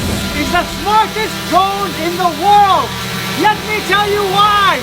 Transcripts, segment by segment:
This is the smartest drone in the world! Let me tell you why!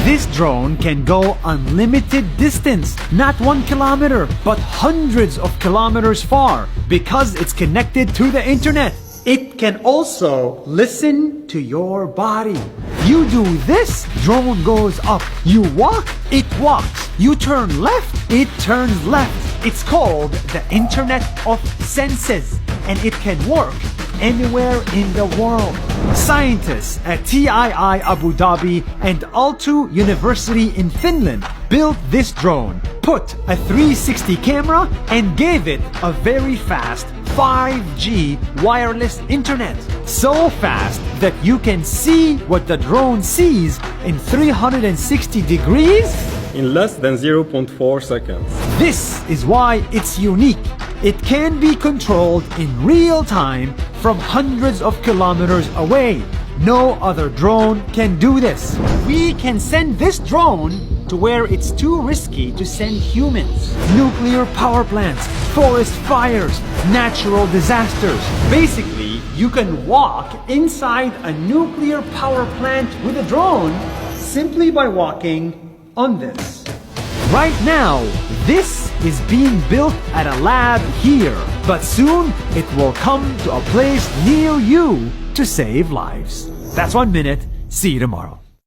This drone can go unlimited distance, not 1 kilometer, but hundreds of kilometers far, because it's connected to the internet. It can also listen to your body. You do this, drone goes up. You walk, it walks. You turn left, it turns left. It's called the Internet of Senses, and it can work anywhere in the world. Scientists at TII Abu Dhabi and Aalto University in Finland built this drone, put a 360 camera, and gave it a very fast 5G wireless internet. So fast that you can see what the drone sees in 360 degrees in less than 0.4 seconds. This is why it's unique. It can be controlled in real time from hundreds of kilometers away. No other drone can do this. We can send this drone to where it's too risky to send humans. Nuclear power plants, forest fires, natural disasters. Basically, you can walk inside a nuclear power plant with a drone simply by walking on this. Right now, this is being built at a lab here, but soon it will come to a place near you to save lives. That's 1 minute. See you tomorrow.